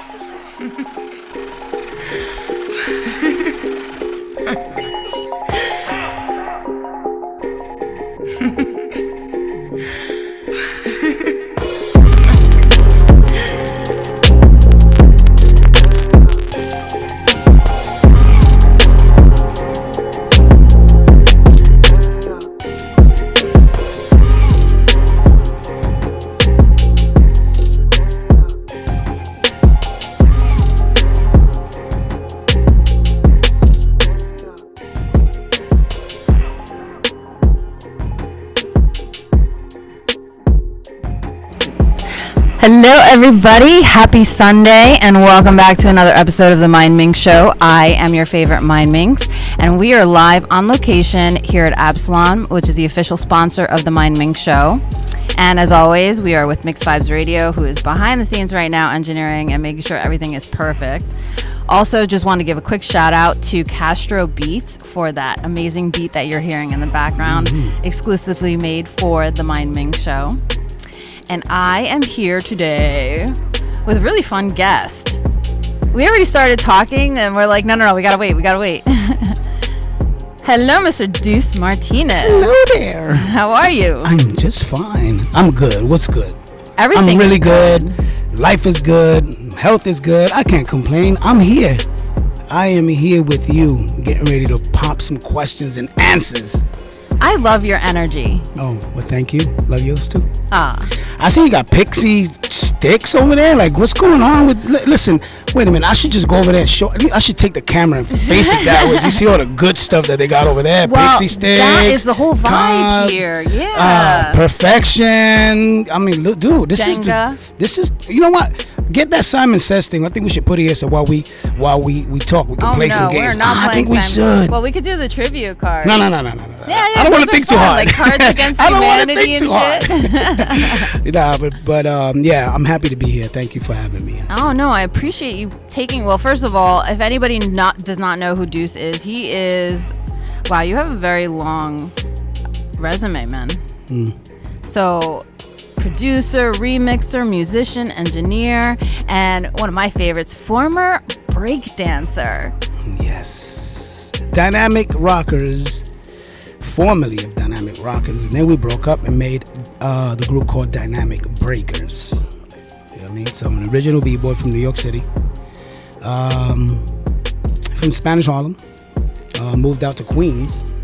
ecstasy. Hello everybody, happy Sunday and welcome back to another episode of the Mindminx Show. I am your favorite Mindminx and we are live on location here at Absalom, which is the official sponsor of the Mindminx Show. And as always, we are with Mix Vibes Radio, who is behind the scenes right now engineering and making sure everything is perfect. Also, just want to give a quick shout out to Castro Beats for that amazing beat that you're hearing in the background, exclusively made for the Mindminx Show. And I am here today with a really fun guest. We already started talking and we're like, no, we gotta wait. Hello, Mr. Duce Martinez. Hello there. How are you? I'm just fine. I'm good. What's good? Everything I'm really is good. Life is good. Health is good. I can't complain. I'm here. I am here with you, getting ready to pop some questions and answers. I love your energy. Oh, well, thank you. Love yours too. I see you got pixie sticks over there. Like, what's going on with... Listen, wait a minute. I should just go over there and show... I should take the camera and face it that way. You see all the good stuff that they got over there? Well, pixie sticks. That is the whole vibe cards, here. Yeah. Perfection. I mean, look, dude, this Jenga. is... You know what? Get that Simon Says thing. I think we should put it here so while we talk, we can play some games. We're not playing I think we Simon. should. Well, we could do the trivia card. No. Yeah. I don't want to think too hard. Like Cards Against Humanity and shit. Yeah, I'm happy to be here. Thank you for having me. Oh, no, I appreciate you taking... Well, first of all, if anybody does not know who Duce is, he is... Wow, you have a very long resume, man. So... producer, remixer, musician, engineer, and one of my favorites, former breakdancer. Yes. Dynamic Rockers, formerly of Dynamic Rockers, and then we broke up and made the group called Dynamic Breakers. You know what I mean? So I'm an original b-boy from New York City, from Spanish Harlem, moved out to Queens,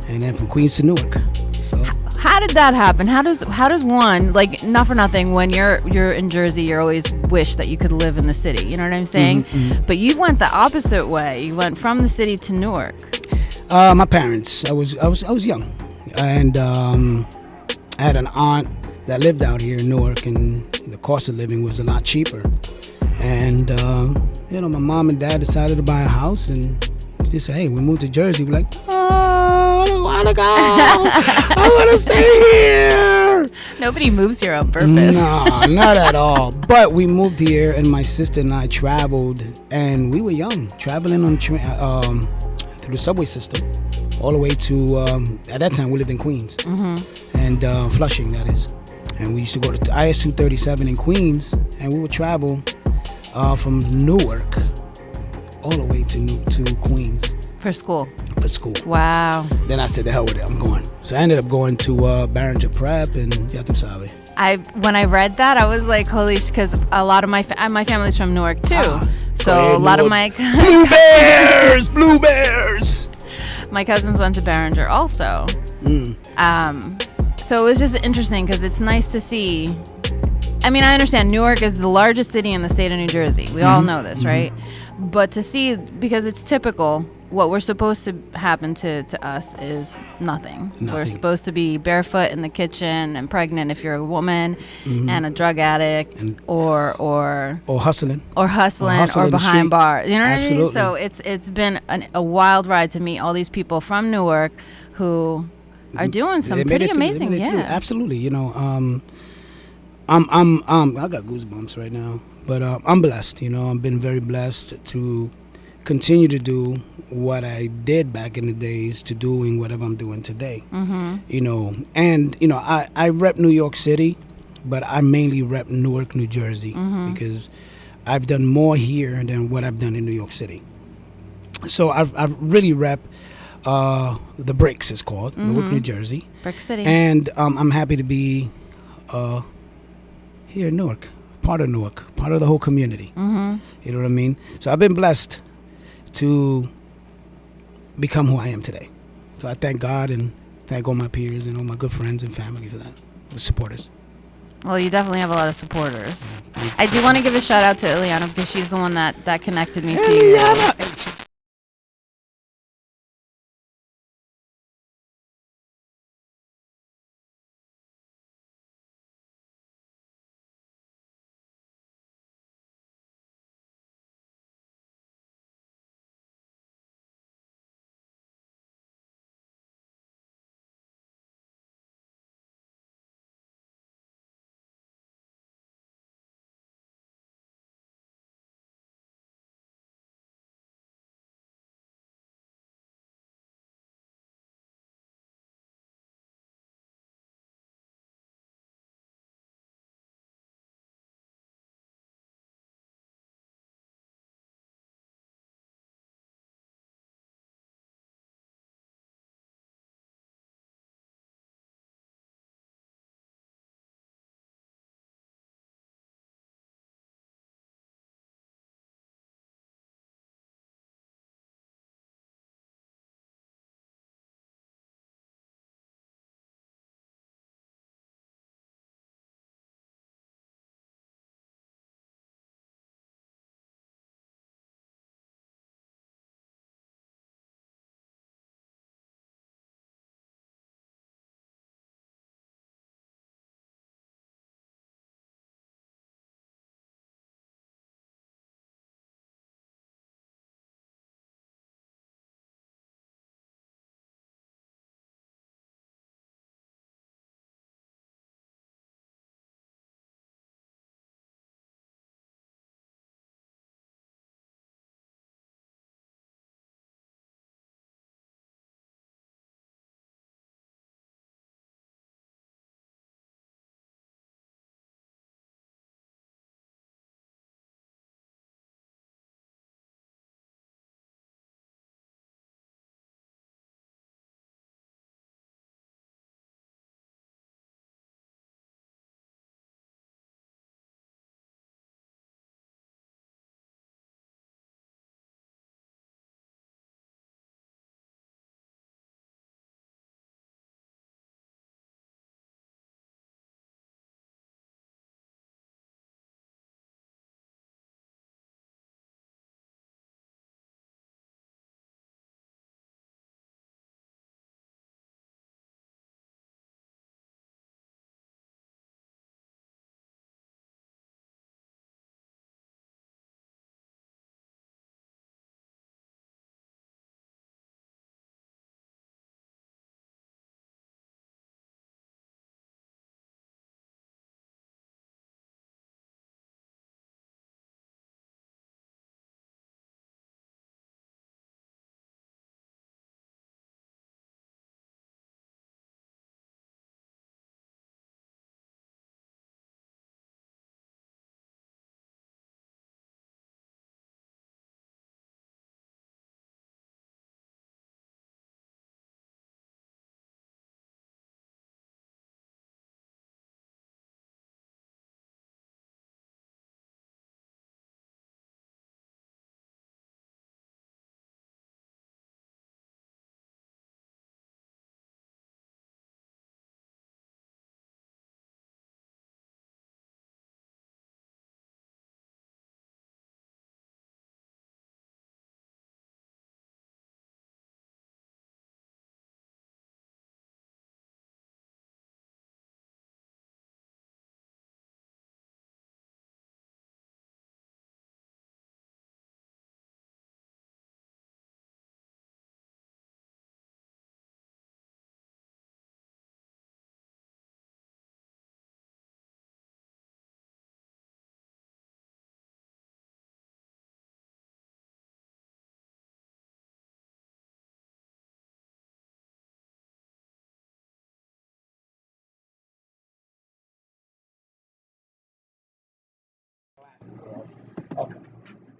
and then from Queens to Newark. So. How did that happen? How does one, like, not for nothing, when you're in Jersey, you always wish that you could live in the city. You know what I'm saying? But you went the opposite way. You went from the city to Newark. My parents. I was young, and I had an aunt that lived out here in Newark, and the cost of living was a lot cheaper. And my mom and dad decided to buy a house, and they said, "Hey, we moved to Jersey." We're like, I don't want to go. I want to stay here. Nobody moves here on purpose. No, not at all. But we moved here, and my sister and I traveled, and we were young, traveling on through the subway system, all the way to, at that time, we lived in Queens, and Flushing, that is. And we used to go to IS 237 in Queens, and we would travel from Newark all the way to Queens. For school. Wow. Then I said, the hell with it, I'm going. So I ended up going to Barringer Prep and Yatum Sabe. When I read that, I was like, holy sh, because a lot of my family's from Newark too. So a lot of my Blue Bears. My cousins went to Barringer also. So it was just interesting because it's nice to see. I mean, I understand Newark is the largest city in the state of New Jersey. We all know this, right? But to see, because it's typical, what we're supposed to happen to us is nothing. We're supposed to be barefoot in the kitchen and pregnant if you're a woman, and a drug addict, or hustling or behind bars. You know what I mean? So it's been a wild ride to meet all these people from Newark who are doing some pretty amazing. Yeah, absolutely. You know, I got goosebumps right now, but I'm blessed. You know, I've been very blessed to continue to do what I did back in the days to doing whatever I'm doing today. You know, and you know, I rep New York City, but I mainly rep Newark, New Jersey, because I've done more here than what I've done in New York City. So I've really rep the Bricks, it's called, Newark, New Jersey. Brick City. And I'm happy to be here in Newark, part of Newark, part of the whole community. You know what I mean? So I've been blessed to become who I am today. So I thank God and thank all my peers and all my good friends and family for that, the supporters. Well, you definitely have a lot of supporters. I do want to give a shout out to Ileana because she's the one that connected me to you. Ileana.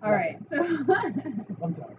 All right. So I'm sorry.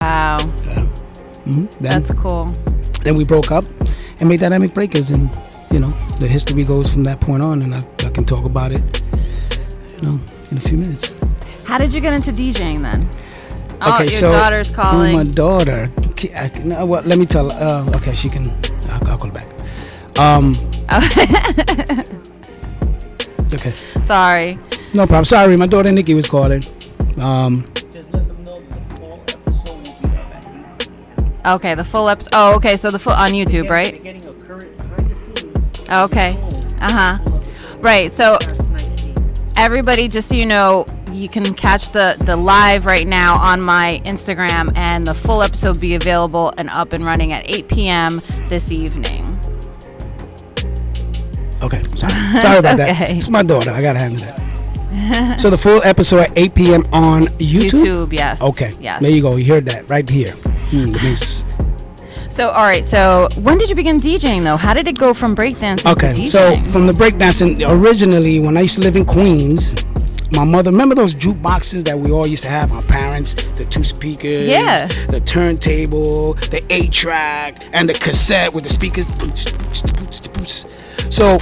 Wow, Then, that's cool. then we broke up and made Dynamic Breakers, and the history goes from that point on, and I can talk about it, in a few minutes. How did you get into DJing then? Oh, Okay, your so daughter's calling. my daughter. Well, let me tell. Okay, she can. I'll call her back. Okay. Sorry. No problem. Sorry, my daughter Nikki was calling. Just let them know the full episode will be up at 8 p.m. Okay, the full episode. Oh, okay. So the full on YouTube, right? They're getting a current behind the scenes. Okay. Right. So everybody, just so you know, you can catch the live right now on my Instagram, and the full episode will be available and up and running at 8 p.m. this evening. Okay. Sorry about that. It's my daughter. I gotta handle that. So the full episode at 8 p.m. on YouTube. YouTube, yes. Okay. Yes. There you go. You heard that right here. So, all right. So, when did you begin DJing, though? How did it go from breakdancing to DJing? So from the breakdancing, originally when I used to live in Queens, my mother, remember those jukeboxes that we all used to have, our parents, the 2 speakers, the turntable, the 8-track, and the cassette with the speakers. So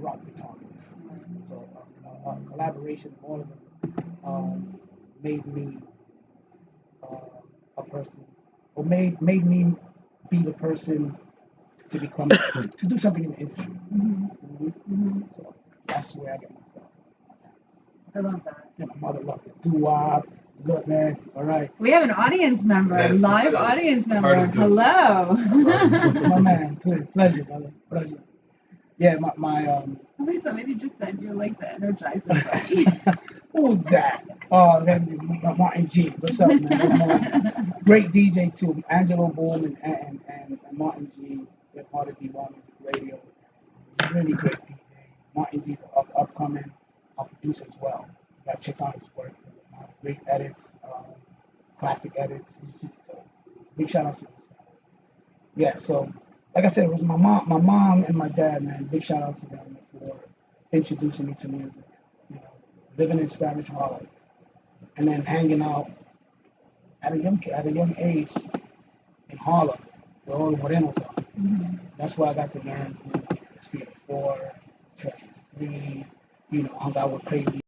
rock guitar. So collaboration, all of them, made me a person, or made me be the person to become to do something in the industry. So that's where I get my stuff. I love that. Yeah, my mother loves it. Doo-wop. It's good, man. All right. We have an audience member, Yes, live we do. audience member. Heard of Duce. Hello. My man, pleasure, brother. Pleasure. Yeah, Okay, somebody just said you're like the Energizer Bunny. who's that? Oh, Martin G. What's up, man? Great DJ too. Angelo Boom and Martin G. They're part of D1 Music Radio. Really great DJs. Martin G's upcoming. I'll produce as well. You gotta check out his work. Great edits, classic edits. It's just big shout out to those guys. Yeah, so like I said, it was my mom and my dad, man. Big shout outs to them for introducing me to music. You know, living in Spanish Harlem and then hanging out at a young age in Harlem, where all the morenos are. That's where I got to learn, Spirit 4, Treasures 3, hung out with crazy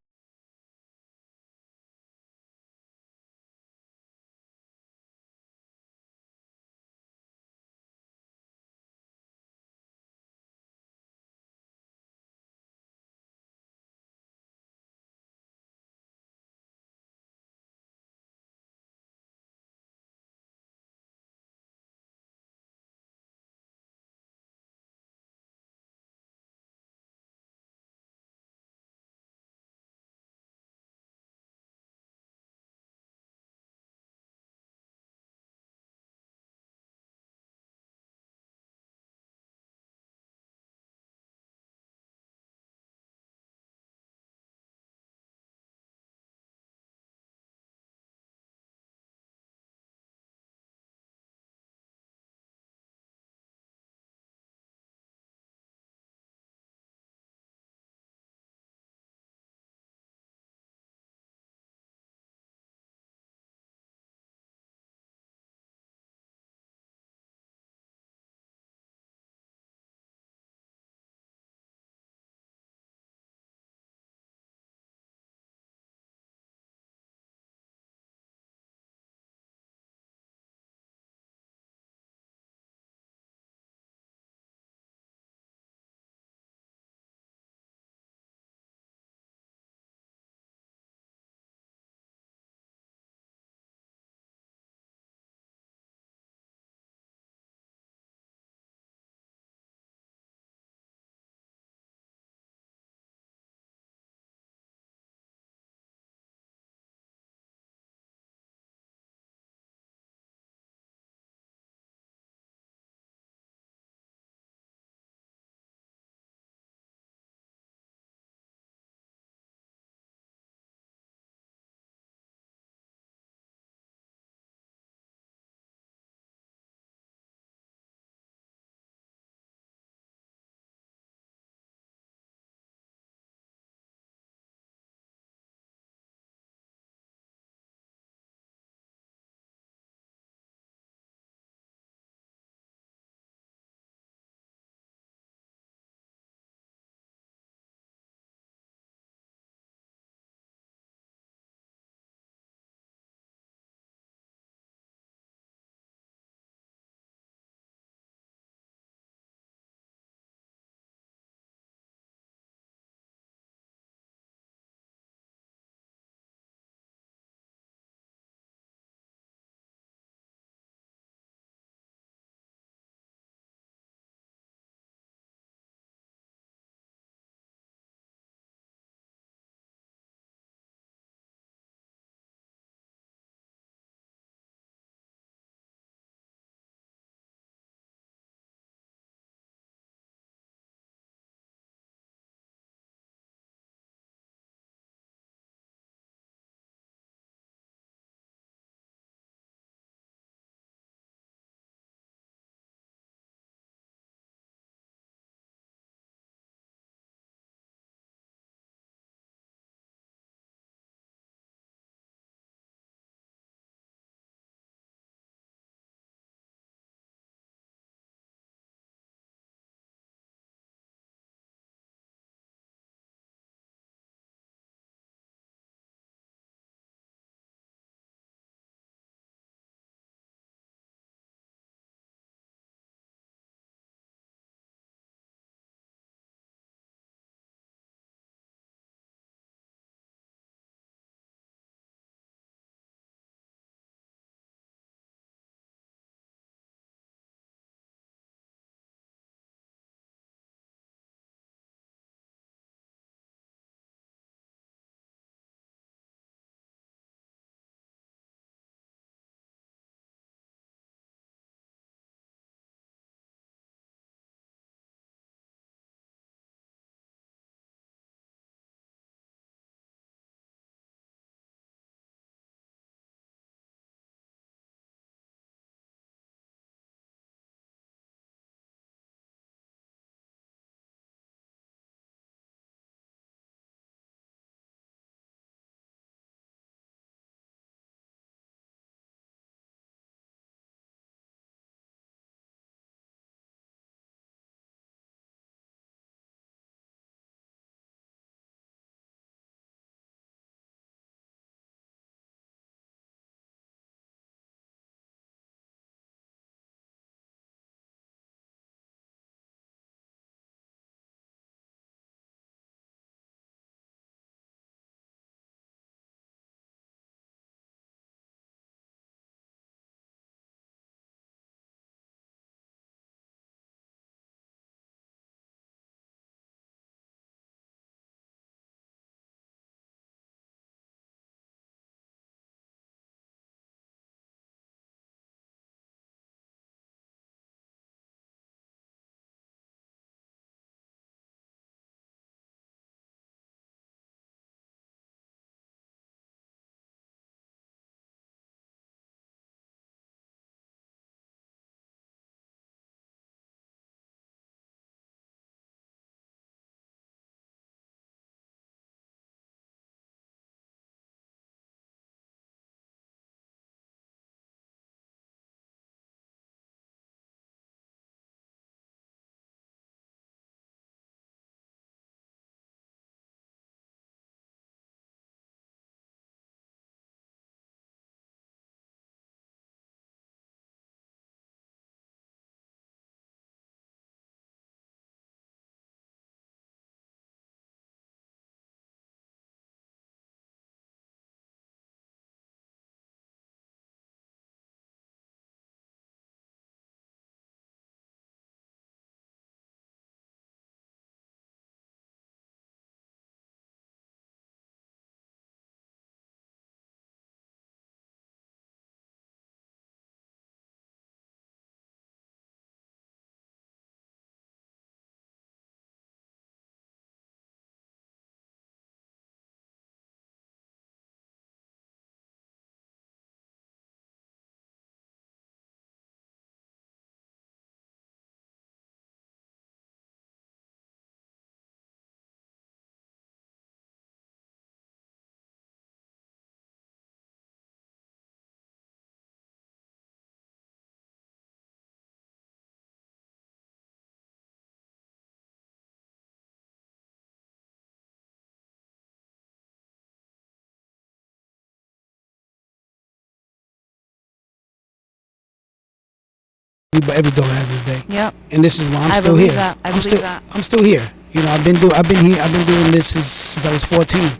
every dog has his day. Yep. And this is why I'm I still believe here. that. I I'm believe still, that. I'm still here. You know, I've been here. I've been doing this since I was 14.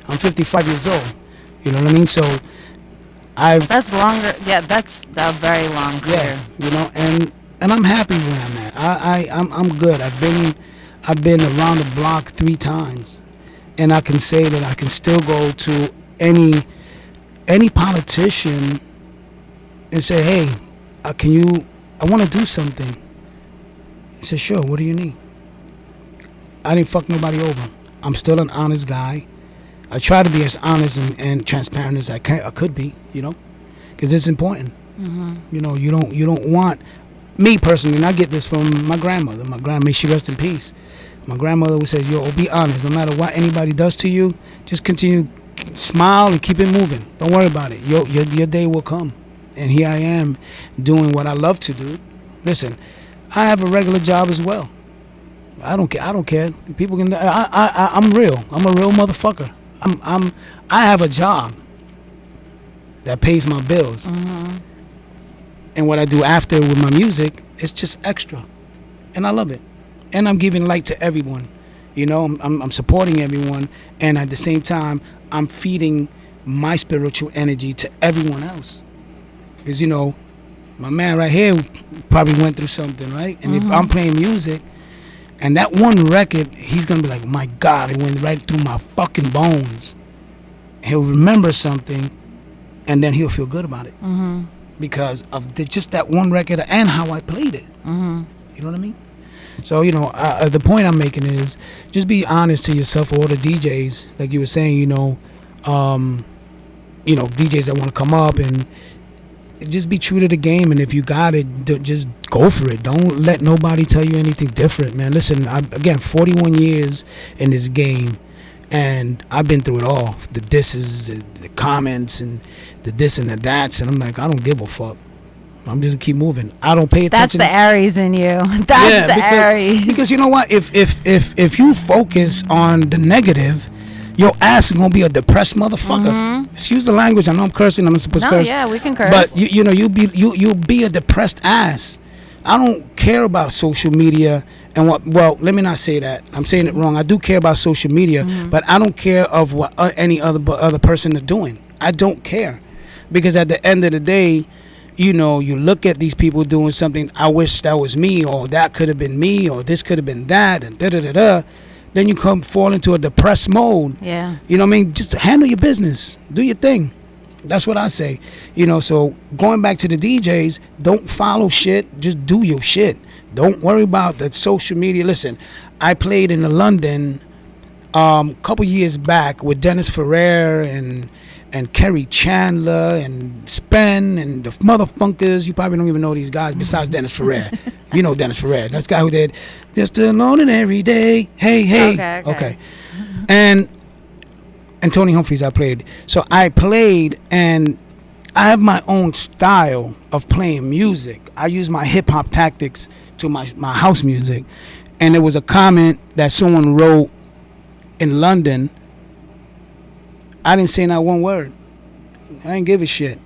I'm 55 years old. You know what I mean? So That's longer. Yeah, that's a very long career. yeah, you know, and I'm happy where I'm at. I'm good. I've been around the block 3 times, and I can say that I can still go to any politician and say, hey, I want to do something. He said, sure, what do you need? I didn't fuck nobody over. I'm still an honest guy. I try to be as honest and transparent as I could be, you know, because it's important. You know, you don't want, me personally, and I get this from my grandmother. My grandma, may she rest in peace. My grandmother would say, yo, be honest. No matter what anybody does to you, just continue, smile and keep it moving. Don't worry about it. Your day will come. And here I am doing what I love to do. Listen, I have a regular job as well. I don't care. People can. I'm real. I'm a real motherfucker. I have a job that pays my bills. And what I do after with my music is just extra, and I love it. And I'm giving light to everyone. You know, I'm supporting everyone, and at the same time, I'm feeding my spiritual energy to everyone else. Because, you know, my man right here probably went through something, right? And if I'm playing music, and that one record, he's going to be like, my God, it went right through my fucking bones. He'll remember something, and then he'll feel good about it. Because of just that one record and how I played it. You know what I mean? So, you know, the point I'm making is just be honest to yourself, all the DJs, like you were saying, you know, DJs that want to come up, and just be true to the game. And if you got it, just go for it. Don't let nobody tell you anything different, man. Listen, again, 41 years in this game, and I've been through it all. The disses, the comments, and the this and the that's, and I'm like, I don't give a fuck. I'm just gonna keep moving. I don't pay attention. That's the Aries in you. That's the Aries. Because you know what? If you focus on the negative, your ass is gonna be a depressed motherfucker. Excuse the language. I know I'm cursing. I'm not supposed to curse. No, yeah, we can curse. But you'll be a depressed ass. I don't care about social media and what. Well, let me not say that. I'm saying it wrong. I do care about social media, but I don't care of what any other person is doing. I don't care, because at the end of the day, you know, you look at these people doing something. I wish that was me, or that could have been me, or this could have been that, and da da da da. Then you fall into a depressed mode. Yeah. You know what I mean? Just handle your business. Do your thing. That's what I say. You know, so going back to the DJs, don't follow shit. Just do your shit. Don't worry about the social media. Listen, I played in London a couple years back with Dennis Ferrer and Kerry Chandler and Spen and the motherfuckers. You probably don't even know these guys besides Dennis Ferrer. You know Dennis Ferrer. That's the guy who did Just Alone and Every Day. Hey, hey. Okay. And Tony Humphries I played. So I played, and I have my own style of playing music. I use my hip-hop tactics to my house music. And there was a comment that someone wrote in London. I didn't say not one word. I didn't give a shit.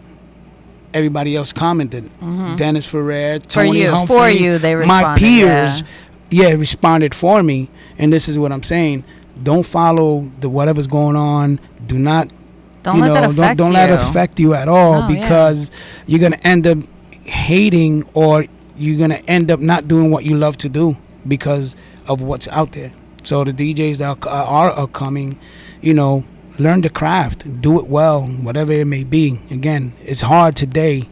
Everybody else commented. Dennis Ferrer, Tony Humphries. For you, they responded. My peers, responded for me. And this is what I'm saying. Don't follow whatever's going on. Do not. Don't let that affect you. Don't let it affect you at all, because you're gonna end up hating, or you're gonna end up not doing what you love to do because of what's out there. So the DJs that are coming, you know, learn the craft, do it well, whatever it may be. Again, it's hard today.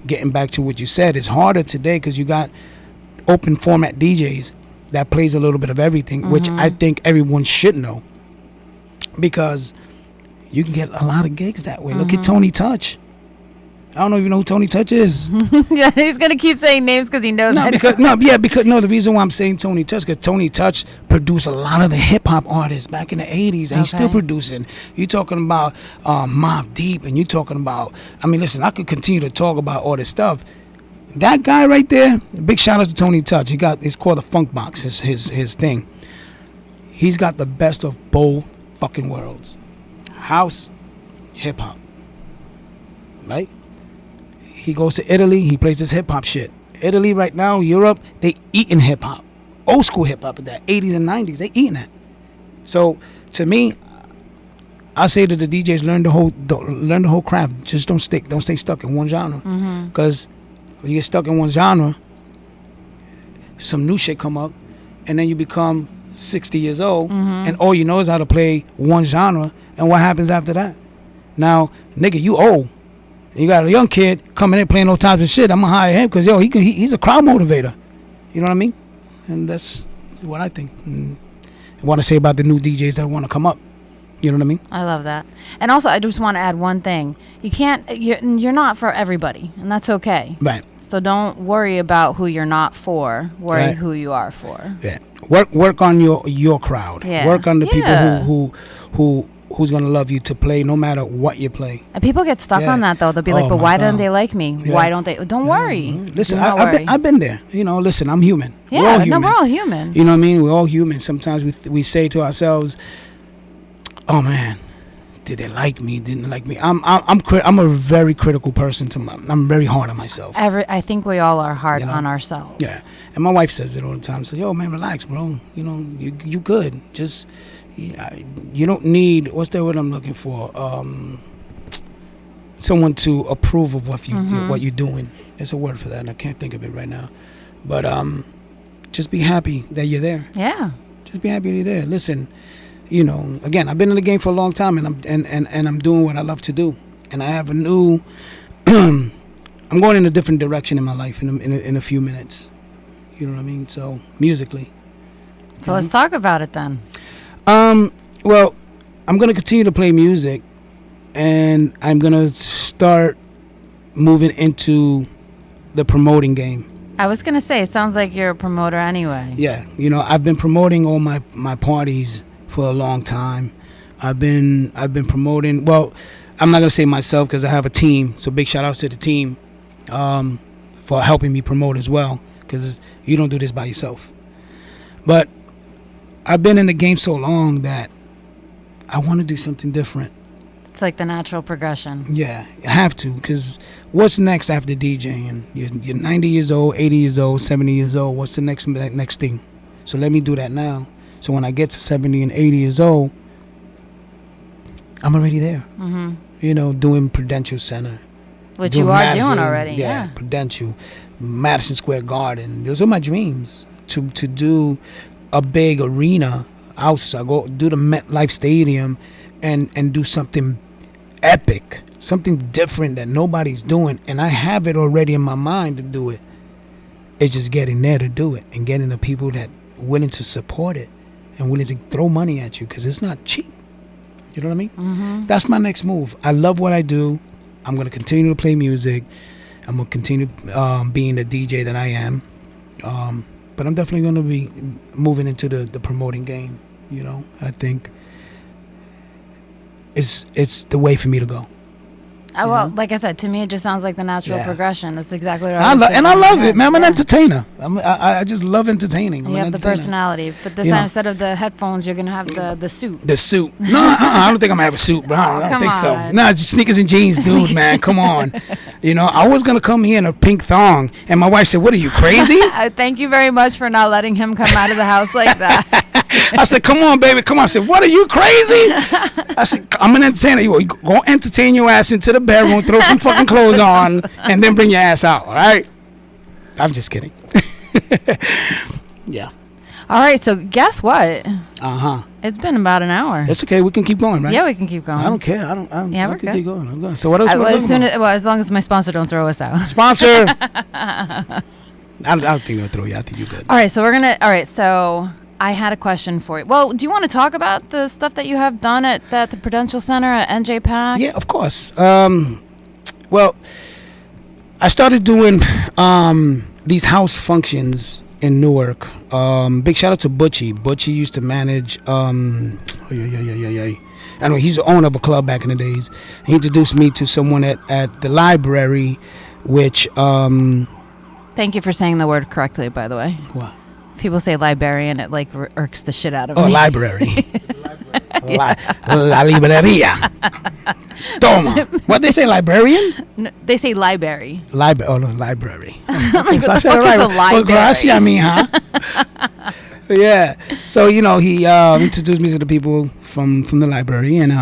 Getting back to what you said, it's harder today because you got open format DJs that plays a little bit of everything, which I think everyone should know, because you can get a lot of gigs that way. Look at Tony Touch. I don't know if you know who Tony Touch is. Yeah, he's gonna keep saying names because he knows. The reason why I'm saying Tony Touch, because Tony Touch produced a lot of the hip hop artists back in the 80s, and he's still producing. You talking about Mobb Deep, and you talking about. I mean, listen, I could continue to talk about all this stuff. That guy right there, big shout out to Tony Touch. It's called the Funk Box. His thing. He's got the best of both fucking worlds, house, hip hop. Right. He goes to Italy, he plays his hip hop shit. Italy right now, Europe, they eating hip hop, old school hip hop, that 80s and 90s, they eating that. So to me, I say to the DJs, learn the whole craft. Just don't stay stuck in one genre. Because when you get stuck in one genre, some new shit come up, and then you become 60 years old, and all you know is how to play one genre. And what happens after that? Now, nigga, you old. You got a young kid coming in playing those types of shit. I'm gonna hire him because he's a crowd motivator. You know what I mean? And that's what I think. And I want to say about the new DJs that want to come up. You know what I mean? I love that. And also, I just want to add one thing. You're not for everybody, and that's okay. Right. So don't worry about who you're not for. Worry Right. who you are for. Yeah. Work on your crowd. Yeah. Work on the Yeah. people who's gonna love you to play no matter what you play. And people get stuck Yeah. on that, though. They'll be like, Oh, but my why God. don't they like me? Yeah. Why don't they? Don't worry. Listen, Do not worry. I've been there. You know, listen, I'm human. Yeah, we're all no, human. we're all human. You know what I mean? We're all human. Sometimes we say to ourselves, "Oh man, did they like me? Didn't they like me?" I'm a very critical person. I'm very hard on myself. I think we all are hard You know? on ourselves. Yeah, and my wife says it all the time. Says, "Yo, man, relax, bro. You know, you good. Just you don't need what's that word I'm looking for? Someone to approve of what what you're doing. There's a word for that, and I can't think of it right now. But just be happy that you're there. Yeah. Just be happy you're there. Listen, you know, again, I've been in the game for a long time, and I'm doing what I love to do, and I have a new. I'm going in a different direction in my life in a few minutes. You know what I mean? So musically. So let's talk about it then. Well, I'm gonna continue to play music, and I'm gonna start moving into the promoting game. I was going to say, it sounds like you're a promoter anyway. Yeah, you know, I've been promoting all my parties for a long time. I've been promoting. Well, I'm not gonna say myself because I have a team. So big shout outs to the team for helping me promote as well, because you don't do this by yourself. But I've been in the game so long that I want to do something different. It's like the natural progression. Yeah, you have to, because what's next after DJing? You're 90 years old, 80 years old, 70 years old. What's the next thing? So let me do that now. So when I get to 70 and 80 years old, I'm already there. Mm-hmm. You know, doing Prudential Center. Which doing you are Madison, doing already. Yeah. Prudential, Madison Square Garden. Those are my dreams, to do a big arena outside, go do the MetLife Stadium and do something epic, something different that nobody's doing. And I have it already in my mind to do it. It's just getting there to do it and getting the people that willing to support it and willing to throw money at you, because it's not cheap. You know what I mean? Mm-hmm. That's my next move. I love what I do. I'm going to continue to play music. I'm going to continue being the DJ that I am. But I'm definitely going to be moving into the promoting game. You know, I think it's the way for me to go. Well, like I said, to me, it just sounds like the natural Yeah. progression. That's exactly what I love it, man. I'm an Yeah. entertainer. I just love entertaining. And you have the personality, but this You time know. instead of the headphones, you're gonna have the suit. The suit. No, I don't think I'm gonna have a suit, bro. I don't come think so. on. Nah, just sneakers and jeans, dude, man. Come on. You know, I was gonna come here in a pink thong, and my wife said, "What are you, crazy?" Thank you very much for not letting him come out of the house like that. I said, "Come on, baby, come on." I said, "What are you, crazy?" I said, "I'm an entertainer. You go entertain your ass into the bedroom, throw some fucking clothes on, and then bring your ass out, all right?" I'm just kidding. Yeah. All right, so guess what? Uh-huh. It's been about an hour. It's okay. We can keep going, right? Yeah, we can keep going. I don't care. I don't. Yeah, I we're can good. keep going. I'm going. So what else? As long as my sponsor don't throw us out. Sponsor. I don't think they'll throw you. I think you're good. All right, so I had a question for you. Well, do you want to talk about the stuff that you have done at the Prudential Center at NJPAC? Yeah, of course. Well, I started doing these house functions in Newark. Big shout out to Butchie. Butchie used to manage. I know he's the owner of a club back in the days. He introduced me to someone at the library, which. Thank you for saying the word correctly, by the way. What? People say librarian, it like irks the shit out of me. Oh, library. La libreria. Toma. What they say, librarian? No, they say library. Library. Oh, no, library. Like, So what I the said fuck it is a Well, library? gracias, mija. Yeah. So, he introduced me to the people from the library, and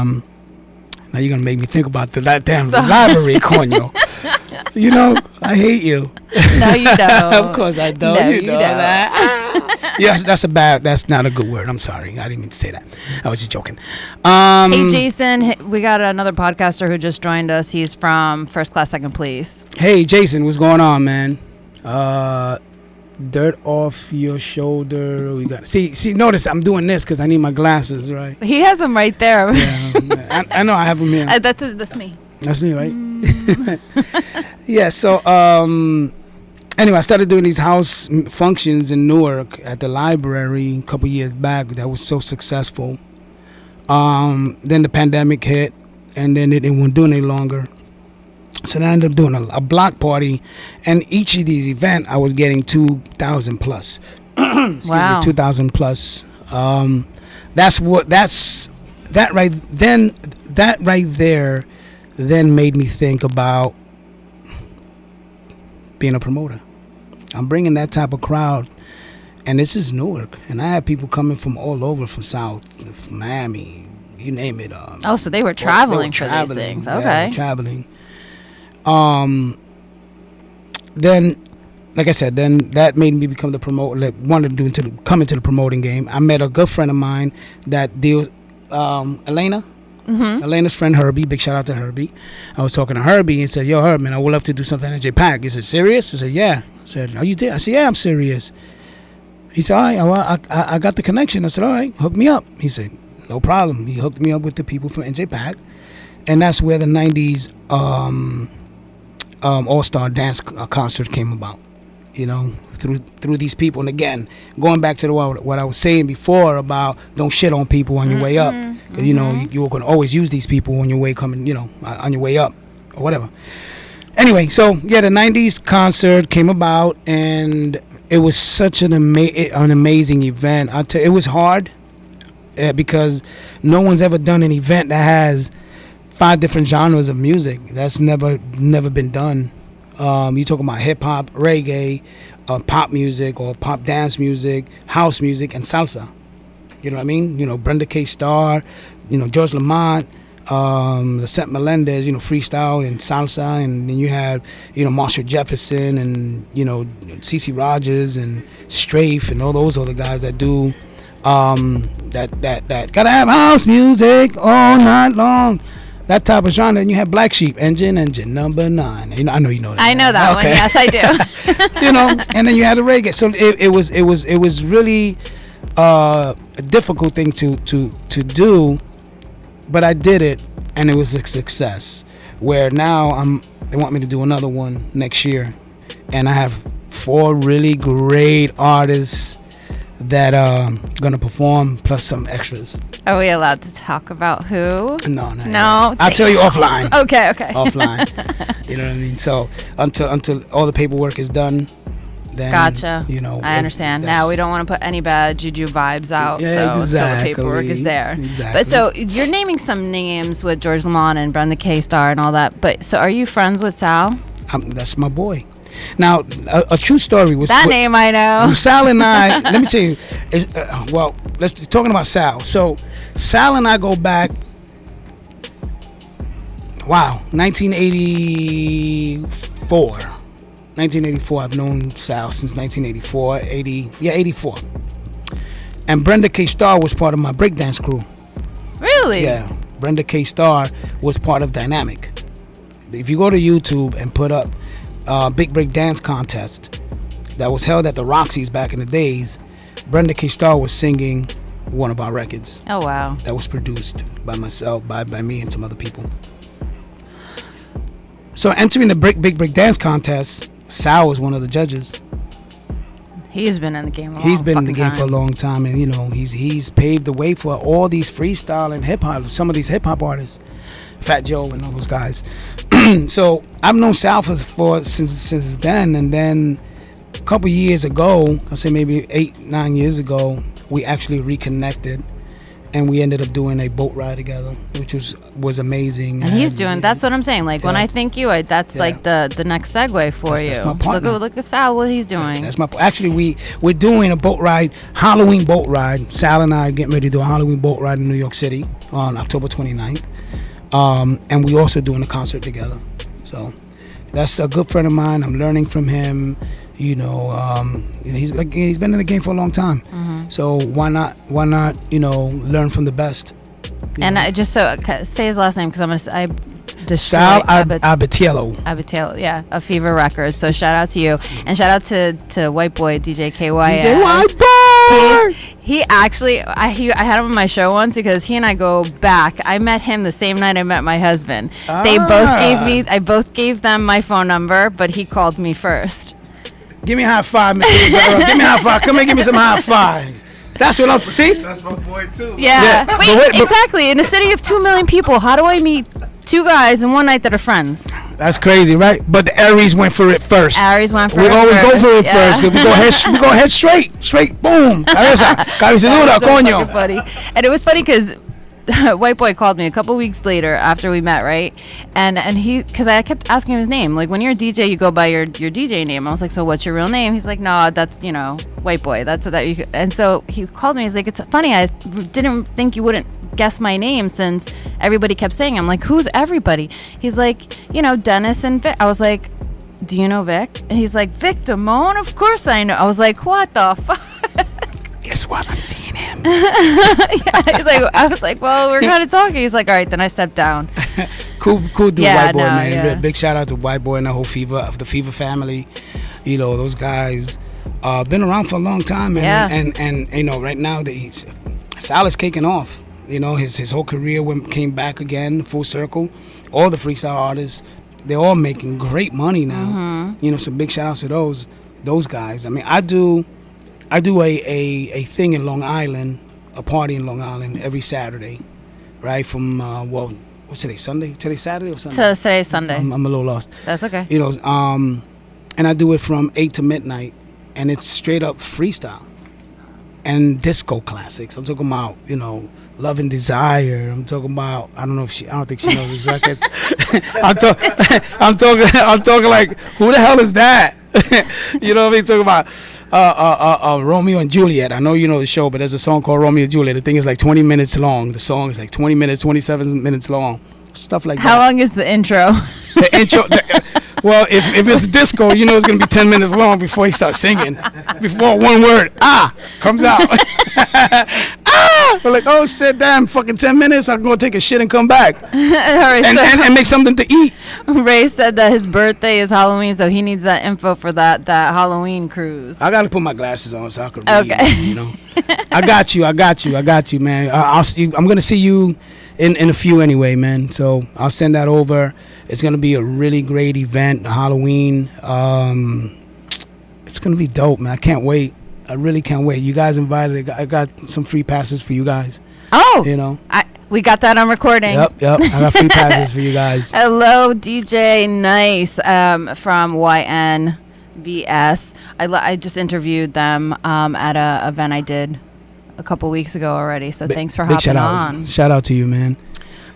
now you're going to make me think about the library, coño. I hate you. No, you don't. Of course I don't. No, you you know don't. that. Yes, that's not a good word. I'm sorry. I didn't mean to say that. I was just joking. Hey, Jason, we got another podcaster who just joined us. He's from First Class, Second Please. Hey, Jason, what's going on, man? Dirt off your shoulder. We got see. Notice I'm doing this because I need my glasses, right? He has them right there. Yeah, I know I have them here. That's me. That's me, right? Yeah. So anyway, I started doing these house functions in Newark at the library a couple years back. That was so successful. Then the pandemic hit, and then it won't do any longer. So then I ended up doing a block party, and each of these events I was getting 2,000 plus. Wow. 2,000 plus. That right there then made me think about being a promoter. I'm bringing that type of crowd, and this is Newark, and I had people coming from all over, from South, from Miami, you name it. So they were traveling for these things. Yeah, Okay. traveling. Then, like I said, then that made me become the promoter. Like, wanted to come into the promoting game. I met a good friend of mine that deals, Elena. Mm-hmm. Elena's friend Herbie. Big shout out to Herbie. I was talking to Herbie and said, "Yo, Herb, man, I would love to do something at J-Pack." He said, "Serious?" I said, "Yeah." I said, "Are you there?" I said, "Yeah, I'm serious." He said, "All right, I got the connection." I said, "All right, hook me up." He said, "No problem." He hooked me up with the people from NJ-Pack, and that's where the '90s All-Star Dance concert came about. Through these people, and again, going back to what I was saying before about don't shit on people on your way up, because you're going to always use these people on your way coming, on your way up or whatever. Anyway, so yeah, the '90s concert came about, and it was such an amazing event. It was hard because no one's ever done an event that has 5 different genres of music. That's never been done. You talking about hip hop, reggae, pop music, or pop dance music, house music, and salsa. You know what I mean? Brenda K. Starr, George Lamont, Lisette Melendez, freestyle and salsa, and then you have, Marshall Jefferson and CeCe Rogers and Strafe and all those other guys that do that gotta have house music all night long. That type of genre. And you have Black Sheep, Engine Number 9. I know you know that. I know that one. Yes, I do. And then you had the reggae. So it was really a difficult thing to do, but I did it, and it was a success. Where now they want me to do another one next year, and I have 4 really great artists that are gonna perform, plus some extras. Are we allowed to talk about who? No. I'll tell you offline. Okay. Offline. You know what I mean? So until all the paperwork is done, then gotcha. I understand. Now we don't want to put any bad juju vibes out. Yeah, so exactly. the paperwork is there. Exactly. But so you're naming some names with George Lamont and Brenda K. Starr and all that. But so are you friends with Sal? That's my boy. Now, a true story was that name I know. Sal and I. Let me tell you. Let's talking about Sal. So, Sal and I go back. Wow, 1984. 1984. I've known Sal since 1984. 84. And Brenda K. Starr was part of my breakdance crew. Really? Yeah, Brenda K. Starr was part of Dynamic. If you go to YouTube and put up Big Break Dance Contest that was held at the Roxy's back in the days, Brenda K. Starr was singing one of our records. Oh, wow. That was produced by myself, by me and some other people. So entering the Big Break Dance Contest, Sal was one of the judges. He's been in the game for a long time, and he's paved the way for all these freestyle and hip hop, some of these hip hop artists, Fat Joe and all those guys. So I've known Sal for since then, and then a couple years ago, I'll say maybe 8-9 years ago, we actually reconnected, and we ended up doing a boat ride together, which was amazing. And he's doing. That's what I'm saying. Like when Yeah. I think you, that's Yeah. like the next segue for That's- you. that's my partner. Look at Sal, what he's doing. That's my. Actually, we're doing a boat ride, Halloween boat ride. Sal and I are getting ready to do a Halloween boat ride in New York City on October 29th. And we also doing a concert together. So that's a good friend of mine. I'm learning from him. You know, he's been in the game for a long time. So why not learn from the best? And I just say his last name because I'm gonna. I destroy Sal Abatiello. Abatiello, yeah, of Fever Records. So shout out to you, and shout out to White Boy DJ KYS. DJ White Boy. He actually, I had him on my show once because he and I go back. I met him the same night I met my husband. I both gave them my phone number, but he called me first. Give me a high five, man. Give me a high five. Come here, give me some high five. That's what I'm. See? That's my boy too. Yeah. Yeah, Wait, exactly. In a city of 2 million people, how do I meet two guys in one night that are friends? That's crazy, right? But the Aries went for it first. Aries went for We it always first. go for it Yeah. first. 'Cause we go head straight. Boom. Cabeza. Cabeceduda, That was so coño. fucking funny. And it was funny because White Boy called me a couple weeks later after we met, right? And he, because I kept asking him his name. Like when you're a DJ, you go by your DJ name. I was like, so what's your real name? He's like, no, that's White Boy. That's that. And so he called me. He's like, it's funny. I didn't think you wouldn't guess my name since everybody kept saying. I'm like, who's everybody? He's like, Dennis and Vic. I was like, do you know Vic? And he's like, Vic Damone? Of course I know. I was like, what the fuck? Guess what? I'm seeing him. He's like, I was like, well, we're kind of talking. He's like, all right, then I stepped down. Cool dude, Yeah, White Boy, no, man. yeah. Big shout out to White Boy and the whole the Fever family. Those guys been around for a long time, man. Yeah. And right now Sal is kicking off. His whole career came back again, full circle. All the freestyle artists, they're all making great money now. So big shout outs to those guys. I mean, I do a thing in Long Island, a party in Long Island every Saturday, right? From what's today? Sunday? Today's Saturday or Sunday? Today's Sunday. I'm a little lost. That's okay. And I do it from 8 to midnight, and it's straight up freestyle and disco classics. I'm talking about Love and Desire. I'm talking about I don't think she knows these records. I'm talking like, who the hell is that? You know what I mean? Talking about Romeo and Juliet. I know you know the show, but there's a song called Romeo and Juliet. The thing is like 20 minutes long. The song is like 20 minutes, 27 minutes long. Stuff like How that. long is the intro? The intro. Well, if it's disco, it's gonna be 10 minutes long before he starts singing. Before one word comes out. We're like, oh shit, damn, fucking 10 minutes. I can go take a shit and come back and make something to eat. Ray said that his birthday is Halloween, so he needs that info for that Halloween cruise. I gotta put my glasses on so I can read. Okay. I got you, man. I'll see. I'm gonna see you in a few anyway, man. So I'll send that over. It's gonna be a really great event, Halloween. It's gonna be dope, man. I can't wait. I really can't wait. You guys invited. I got some free passes for you guys. Oh, we got that on recording. Yep. I got free passes for you guys. Hello, DJ Nice from YNVS. I just interviewed them at a event I did a couple weeks ago already. So thanks for hopping on. Shout out to you, man.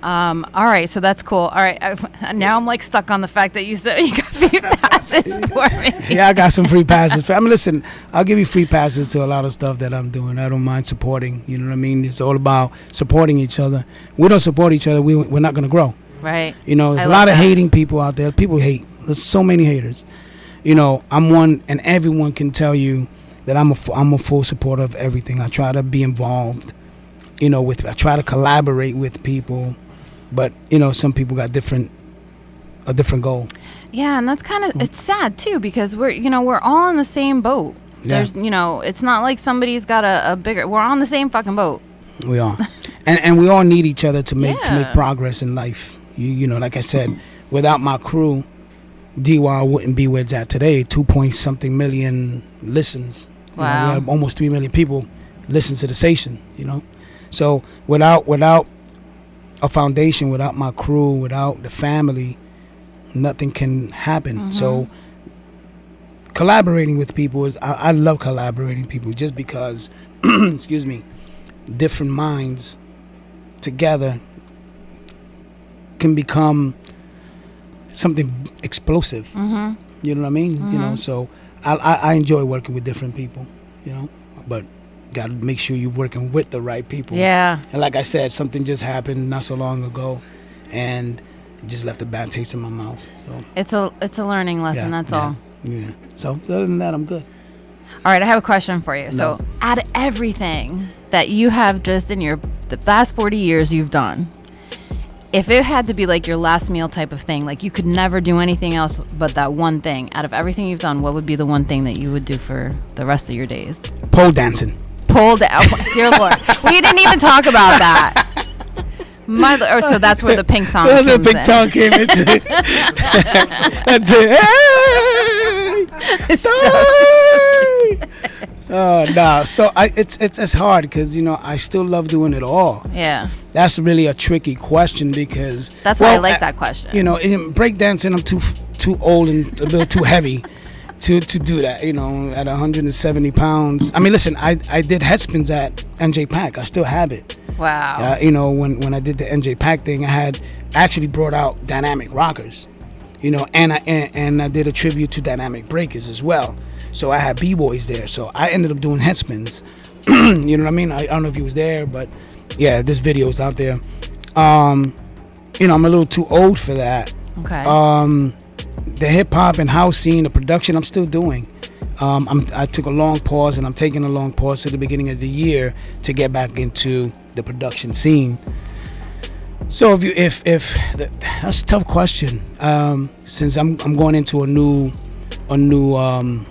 All right, so that's cool. All right, now I'm like stuck on the fact that you said you got free passes for me. Yeah, I got some free passes. Listen, I'll give you free passes to a lot of stuff that I'm doing. I don't mind supporting. You know what I mean? It's all about supporting each other. We don't support each other, we're not gonna grow. Right. There's a lot of hating people out there. People hate. There's so many haters. I'm one, and everyone can tell you that I'm a full supporter of everything. I try to be involved. I try to collaborate with people. But some people got a different goal. Yeah, and that's kind of it's sad too because we're all in the same boat. Yeah. There's it's not like somebody's got a bigger. We're on the same fucking boat. We are, and we all need each other to make Yeah. progress in life. Like I said, without my crew, DY wouldn't be where it's at today. 2-point-something million listens. Wow. We have almost 3 million people listen to the station. So without a foundation, without my crew, without the family, nothing can happen. So collaborating with people I love collaborating people just because excuse me, different minds together can become something explosive. Mm-hmm. You know what I mean? Mm-hmm. You know, so I enjoy working with different people, you know, but got to make sure you're working with the right people. Yeah. And like I said, something just happened not so long ago, and it just left a bad taste in my mouth. So It's a learning lesson. That's all. Yeah. So other than that, I'm good. All right, I have a question for you. So, No. out of everything that you have just in the past 40 years you've done, if it had to be like your last meal type of thing, like you could never do anything else but that one thing, out of everything you've done, what would be the one thing that you would do for the rest of your days? Pole dancing. Pole down. Dear Lord. We didn't even talk about that. So that's where the pink thong That's comes the pink in. thong came into. That's it. Hey! Nah. So it's hard because, you know, I still love doing it all. Yeah. That's really a tricky question because That's why I like that question. You know, in breakdancing, I'm too old and a little too heavy to do that. You know, at 170 pounds. I mean, listen, I did head spins at NJ Pack. I still have it. Wow. You know, when I did the NJ Pack thing, I had actually brought out dynamic rockers. You know, and I did a tribute to dynamic breakers as well. So I had b-boys there. So I ended up doing head spins. You know what I mean? I don't know if you was there, but yeah, this video is out there. You know, I'm a little too old for that. Okay. The hip hop and house scene, the production, I'm still doing. I took a long pause, and I'm taking a long pause to the beginning of the year to get back into the production scene. So if that's a tough question. Since I'm going into a new. All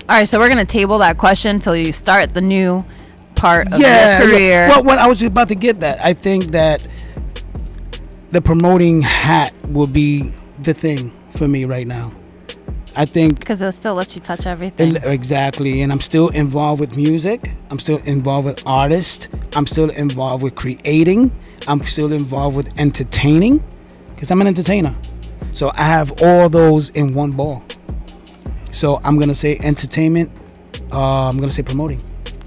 right, so we're gonna table that question until you start the new part of your career. Yeah. What I was about to get that. I think that the promoting hat will be the thing for me right now. I think because it still lets you touch everything. Exactly, and I'm still involved with music. I'm still involved with artists. I'm still involved with creating. I'm still involved with entertaining, because I'm an entertainer. So I have all those in one ball. So I'm gonna say entertainment. I'm gonna say promoting.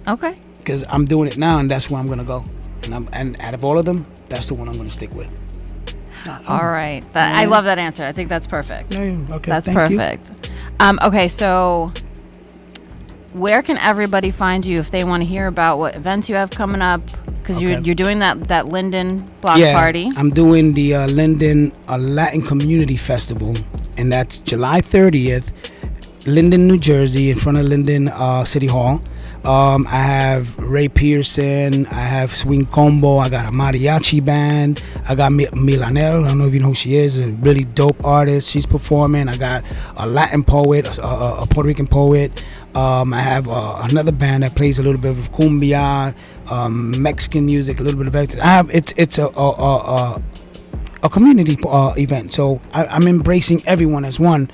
Okay. Because I'm doing it now, and that's where I'm gonna go. And out of all of them, that's the one I'm gonna stick with. All right. I love that answer. I think that's perfect. Okay. That's thank you. perfect. Okay, so where can everybody find you if they want to hear about what events you have coming up? Because you're doing that Linden block party. I'm doing the Linden Latin Community Festival, and that's July 30th, Linden, New Jersey, in front of Linden City Hall. I have Ray Pearson, I have Swing Combo, I got a mariachi band, I got Milanel, I don't know if you know who she is, a really dope artist, she's performing. I got a Latin poet, a Puerto Rican poet. I have another band that plays a little bit of cumbia, Mexican music, a little bit of everything. It's a community event, so I'm embracing everyone as one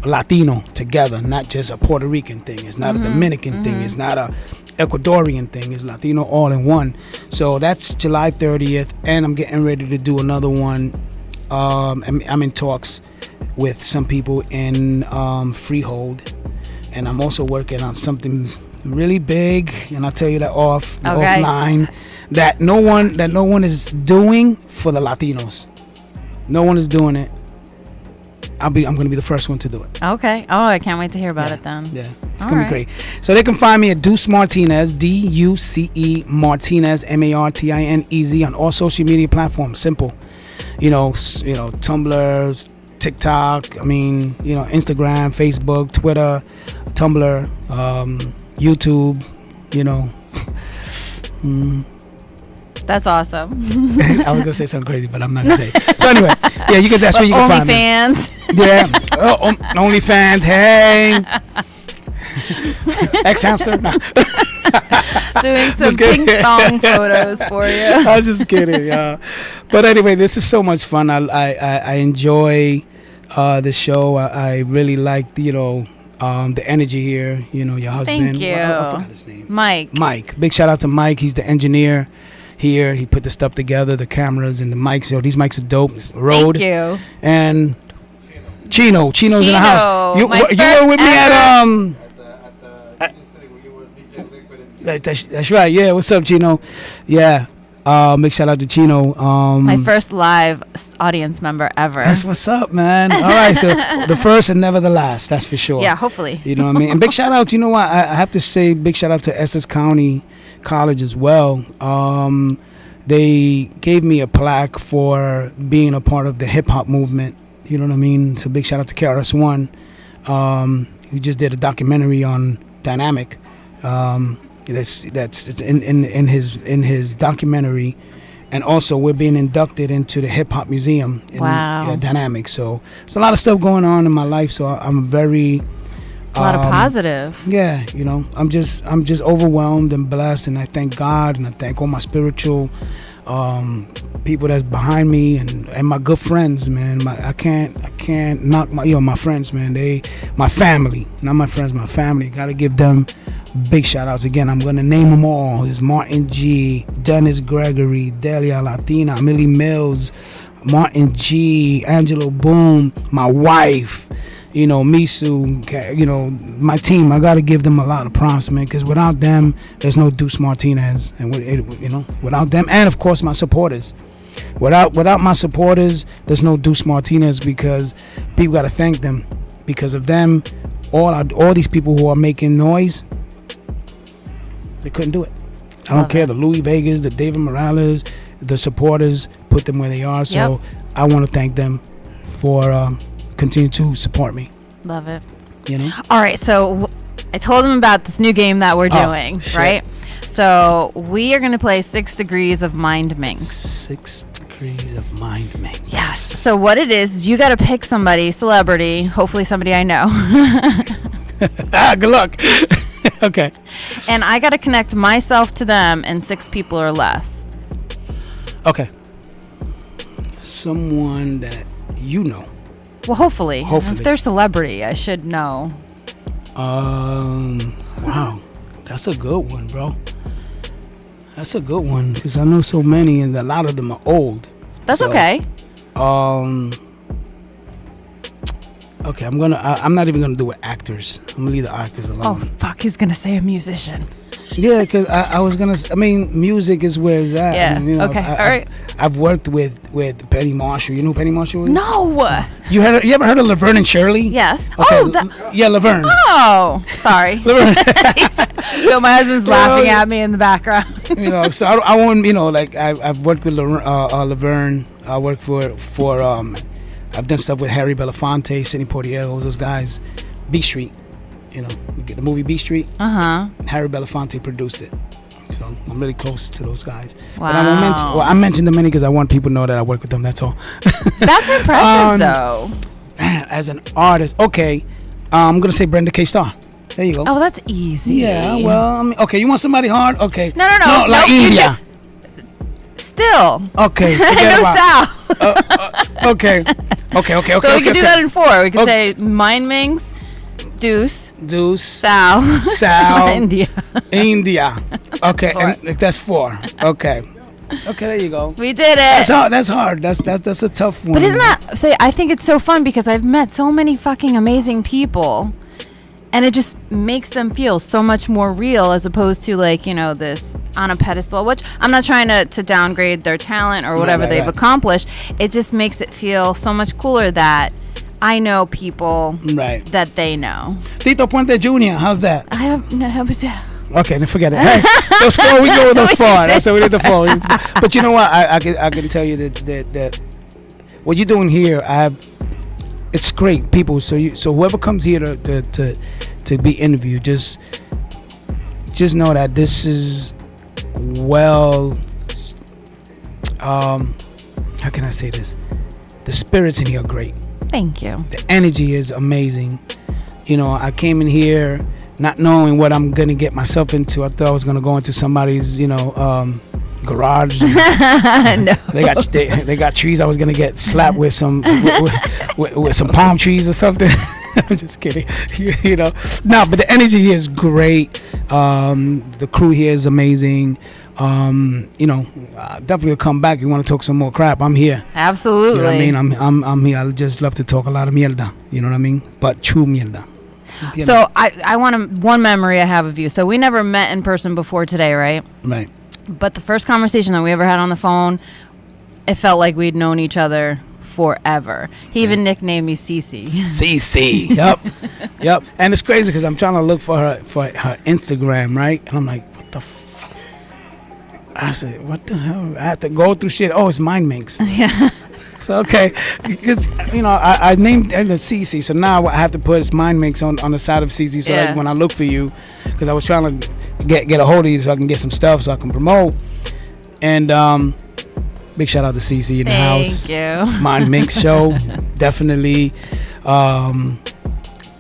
Latino together, not just a Puerto Rican thing. It's not a Dominican thing. It's not a Ecuadorian thing. It's Latino all in one. So that's July 30th, and I'm getting ready to do another one. I'm in talks with some people in Freehold, and I'm also working on something really big, and I'll tell you that offline. That no one is doing for the Latinos. No one is doing it. I'm going to be the first one to do it. Okay. Oh, I can't wait to hear about it then. Yeah, it's going to be great. So they can find me at Duce Martinez, Duce Martinez, Martinez, on all social media platforms. Simple. You know, Tumblr, TikTok, Instagram, Facebook, Twitter, Tumblr, YouTube, That's awesome. I was gonna say something crazy, but I'm not gonna say it. So anyway, yeah, that's where you can find me. OnlyFans. Yeah, OnlyFans. Hey, ex-hamster. No. Doing some pink thong photos for you. I was just kidding, yeah. But anyway, this is so much fun. I enjoy the show. I really like the energy here. Your husband. Thank you. I forgot his name. Mike. Big shout out to Mike. He's the engineer here. He put the stuff together, the cameras and the mics. These mics are dope. It's Rode. Thank you. And Chino's in the house. You my were with me ever. That's right. Yeah. What's up, Chino? Yeah. Big shout out to Chino. My first live audience member ever. That's what's up, man. All right, so the first and never the last. That's for sure. Yeah, hopefully. You know what I mean? And big shout out. You know what? I have to say, big shout out to Essex County College as well. They gave me a plaque for being a part of the hip hop movement. You know what I mean? So big shout out to KRS-One. He just did a documentary on Dynamic. That's in his documentary, and also we're being inducted into the Hip Hop Museum in Dynamic. So it's a lot of stuff going on in my life. So I'm very a lot of positive. Yeah, you know, I'm just overwhelmed and blessed, and I thank God and I thank all my spiritual people that's behind me and my good friends, man. I can't knock my friends, man. My family, not my friends, my family. Gotta give them big shout outs again. I'm gonna name them all. It's Martin G, Dennis Gregory, Delia Latina, Millie Mills, Martin G, Angelo Boom, my wife, you know, Misu, you know, my team. I gotta give them a lot of props, man, because without them, there's no Duce Martinez, and you know, without them, and of course my supporters. Without my supporters, there's no Duce Martinez, because people gotta thank them. Because of them, all these people who are making noise, they couldn't do it. I don't care. The Louis Vegas, the David Morales, the supporters put them where they are. So I want to thank them for continue to support me. Love it. You know. All right. So I told them about this new game that we're doing, right? So we are going to play 6 Degrees of Mindminx. 6 Degrees of Mindminx. Yes. So what it is you got to pick somebody, celebrity, hopefully somebody I know. Good luck. Okay. And I got to connect myself to them in 6 people or less. Okay. Someone that you know. Well, hopefully. If they're celebrity, I should know. Wow. That's a good one, bro. That's a good one, because I know so many, and a lot of them are old. That's okay. Okay, I'm not even gonna do it actors. I'm gonna leave the actors alone. Oh fuck, he's gonna say a musician. Yeah, because I was gonna. I mean, music is where it's at. Yeah. You know, okay. All right. I've worked with Penny Marshall. You know who Penny Marshall is? No. You ever heard of Laverne and Shirley? Yes. Okay, Oh. Yeah, Laverne. Oh, sorry. Laverne. Yo, my husband's laughing at me in the background. You know, so I won't. You know, like I've worked with Laverne. I work for I've done stuff with Harry Belafonte, Sidney Poitier, those guys. B Street, you know, we get the movie B Street. Harry Belafonte produced it, so I'm really close to those guys. Wow. But I won't mention. Well, I mentioned them many because I want people to know that I work with them. That's all. That's impressive, though. As an artist, okay, I'm gonna say Brenda K. Starr. There you go. Oh, that's easy. Yeah. Well, I mean, okay, you want somebody hard? Okay. No, like India. Still. Okay. No Sal. Okay. So we could do that in 4. We could say Mindminx, Duce, Sal, India. Okay, and that's 4. Okay, there you go. We did it. That's hard. That's a tough one. But isn't that? Say, I think it's so fun because I've met so many fucking amazing people, and it just makes them feel so much more real as opposed to, like, you know, this on a pedestal, which I'm not trying to downgrade their talent or whatever they've accomplished. It just makes it feel so much cooler that I know people that they know. Tito Puente Jr., how's that? I have no. Okay, then forget it. Hey, those 4, we go with those 4. That's how we did the 4. But you know what? I can tell you that what you're doing here, it's great, people. So whoever comes here to be interviewed, just know that this is how can I say this? The spirits in here are great. Thank you. The energy is amazing. You know, I came in here not knowing what I'm gonna get myself into. I thought I was gonna go into somebody's, you know, garage. No. They got trees. I was gonna get slapped with some with some palm trees or something. I'm just kidding. You know, no, but the energy here is great. The crew here is amazing. You know, definitely will come back. You want to talk some more crap? I'm here. Absolutely. You know what I mean? I'm here. I just love to talk a lot of mierda. You know what I mean? But true mierda. So I want one memory I have of you. So we never met in person before today, right? Right. But the first conversation that we ever had on the phone, it felt like we'd known each other forever. He even nicknamed me Cece. CC. Yep. Yep. And it's crazy because I'm trying to look for her Instagram, right? And I'm like, what the I said, what the hell? I had to go through shit. Oh, it's Mindminx. Yeah. So, okay. Because, I named it CC. So now I have to put Mindminx on the side of CC. So like when I look for you, because I was trying to get a hold of you so I can get some stuff so I can promote. And big shout out to CC in the house. Thank you. Mindminx show. Definitely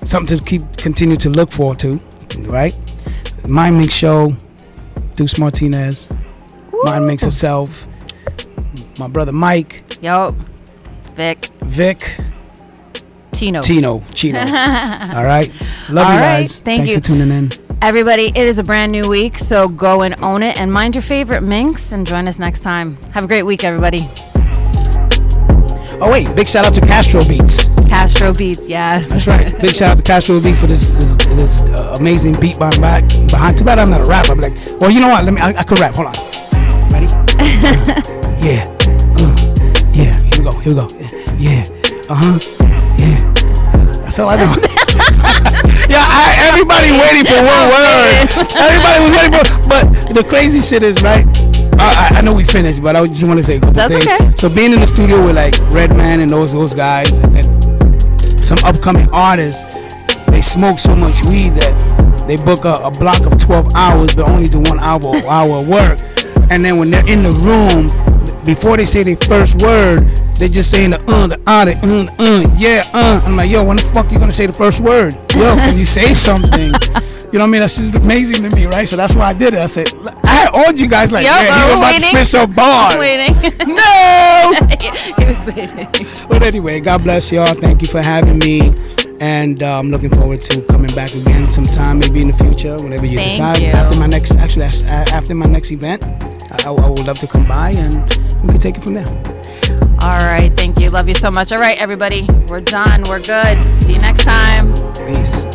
something to continue to look forward to, right? Mindminx show. Duce Martinez. Mindminx herself. My brother Mike. Yup. Vic. Chino. All right. Love you guys. Thanks for tuning in. Everybody, it is a brand new week, so go and own it and mind your favorite minx and join us next time. Have a great week, everybody. Oh, wait. Big shout out to Castro Beats. Castro Beats, yes. That's right. Big shout out to Castro Beats for this amazing beat behind. Too bad I'm not a rapper. I'm like, well, you know what? I could rap. Hold on. Ready? Yeah. Yeah. Here we go. Yeah. Yeah. That's all I know. Yeah, everybody waiting for one word. Everybody was waiting for. But the crazy shit is, right? I know we finished, but I just want to say a couple things. Okay. So being in the studio with like Redman and those guys and some upcoming artists, they smoke so much weed that they book a block of 12 hours but only do 1 hour of work. And then when they're in the room, before they say their first word, they just saying the I'm like, yo, when the fuck you gonna say the first word? Yo, can you say something? You know what I mean? That's just amazing to me, right? So that's why I did it. I said, I had all you guys like, yeah, he was about to spit some bars. Waiting. No! He was waiting. But anyway, God bless y'all. Thank you for having me. And I'm looking forward to coming back again sometime, maybe in the future, whenever you decide. You. After my next event, I would love to come by and we can take it from there. All right. Thank you. Love you so much. All right, everybody. We're done. We're good. See you next time. Peace.